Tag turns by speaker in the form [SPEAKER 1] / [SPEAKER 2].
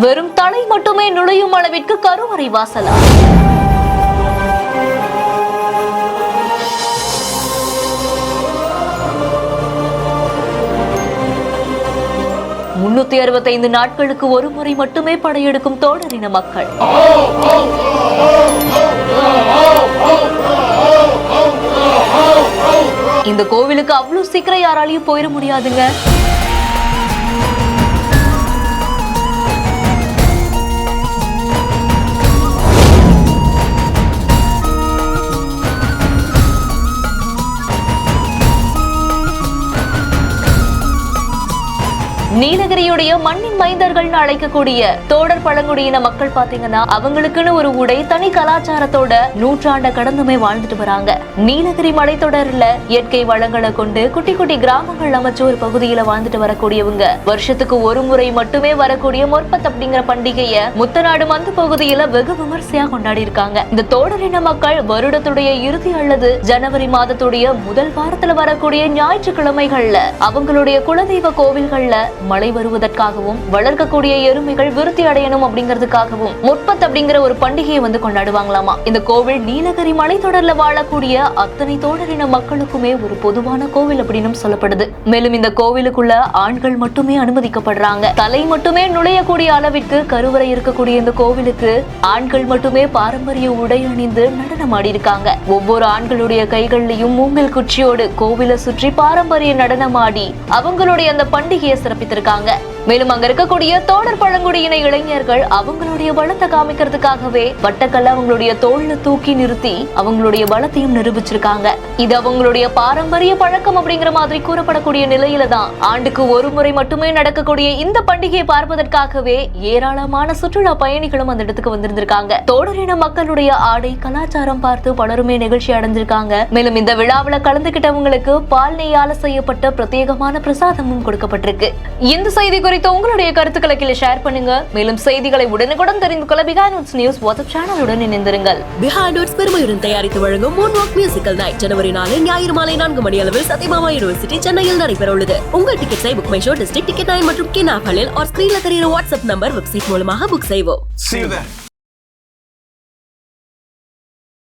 [SPEAKER 1] வெறும் தலை மட்டுமே நுழையும் அளவிற்கு கருவறை வாசலா? முன்னூத்தி 65 நாட்களுக்கு ஒரு முறை மட்டுமே படையெடுக்கும் தோடரின மக்கள். இந்த கோவிலுக்கு அவ்வளவு சீக்கிரம் யாராலையும் போயிட முடியாதுங்க. நீலகிரியுடைய மண்ணின் மைந்தர்கள் அழைக்கக்கூடிய தோடர் பழங்குடியின மக்கள் பாத்தீங்கன்னா அவங்களுக்குன்னு ஒரு உடை தனி கலாச்சாரத்தோட நூற்றாண்ட கடந்துமே வாழ்ந்துட்டு வராங்க. நீலகிரி மலைத்தொடர்ல இயற்கை வளங்களை கொண்டு குட்டி குட்டி கிராமங்கள் அமைச்சு ஒரு பகுதியில வாழ்ந்துட்டு வரக்கூடியவங்க வருஷத்துக்கு ஒரு முறை மட்டுமே வரக்கூடிய மொற்பத் அப்படிங்கிற பண்டிகைய முத்தநாடு மந்து பகுதியில வெகு விமர்சையா கொண்டாடி இருக்காங்க. இந்த தோடரின மக்கள் வருடத்துடைய இறுதி அல்லது ஜனவரி மாதத்துடைய முதல் வாரத்துல வரக்கூடிய ஞாயிற்றுக்கிழமைகள்ல அவங்களுடைய குலதெய்வ கோவில்கள்ல மழை வருவதற்காகவும் வளர்க்கக்கூடிய எருமைகள் விருத்தி அடையணும் அப்படிங்கிறதுக்காகவும் முற்பத் அப்படிங்கிற ஒரு பண்டிகையை கொண்டாடுவாங்களாமா. இந்த கோவில் நீலகிரி மலைத்தொடர்ல வாழக்கூடிய அத்தனை தோடரின மக்களுக்குமே ஒரு பொதுவான கோவில் அப்படின்னு சொல்லப்படுது. மேலும் இந்த கோவிலுக்குள்ள ஆண்கள் மட்டுமே அனுமதிக்கப்படுறாங்க. தலை மட்டுமே நுழையக்கூடிய அளவிற்கு கருவறை இருக்கக்கூடிய இந்த கோவிலுக்கு ஆண்கள் மட்டுமே பாரம்பரிய உடை அணிந்து நடனமாடி இருக்காங்க. ஒவ்வொரு ஆண்களுடைய கைகள்லயும் மூங்கில் குச்சியோடு கோவிலை சுற்றி பாரம்பரிய நடனமாடி அவங்களுடைய அந்த பண்டிகையை சிறப்பித்திருக்காங்க. மேலும் அங்க இருக்கக்கூடிய தோடர் பழங்குடியின இளைஞர்கள் அவங்களுடைய பலத்தை காமிக்கிறதுக்காகவே வட்டக்கல்ல அவங்களுடைய தோல்ல தூக்கி நிறுத்தி அவங்களுடைய பலத்தையும் நிரூபிச்சிருக்காங்க. இது அவங்களுடைய பாரம்பரிய பழக்கம் அப்படிங்கிற மாதிரி கூறப்படக்கூடிய நிலையில தான் ஆண்டுக்கு ஒரு முறை மட்டுமே நடக்கக்கூடிய இந்த பண்டிகையை பார்ப்பதற்காகவே ஏராளமான சுற்றுலா பயணிகளும் அந்த இடத்துக்கு வந்திருந்திருக்காங்க. தோடரின மக்களுடைய ஆடை கலாச்சாரம் பார்த்து பலருமே நிகழ்ச்சி அடைஞ்சிருக்காங்க. மேலும் இந்த விழாவில கலந்துகிட்டவங்களுக்கு பால் நெய்யால செய்யப்பட்ட பிரத்யேகமான பிரசாதமும் கொடுக்கப்பட்டிருக்கு. இந்த செய்தி குறித்து உங்களுடைய கருத்துக்களை கீழே ஷேர் பண்ணுங்க. மேலும் செய்திகளை உடனுக்குடன் தெரிந்து கொள்ள பிஹைண்ட் நியூஸ் வாட்ஸ்அப் சேனலுடன் இணைந்திருங்கள்.
[SPEAKER 2] பிஹைண்ட் பெருமையுடன் தயாரித்து வழங்கும் மூன்வாக் மியூசிக்கல் நைட் ஜனவரி 4 ஞாயிறு மாலை 4 மணி அளவில் சத்யபாமா யூனிவர்சிட்டி சென்னையில் நடைபெற உள்ளது. உங்கள் டிக்கெட்ஸை book my show district ticket 9 மற்றும் கின் ஆப் ஹலில் ஸ்கிரீன்ல தெரியுற வாட்ஸ்அப் நம்பர் வெப்சைட் மூலமாக புக் செய்வோம்.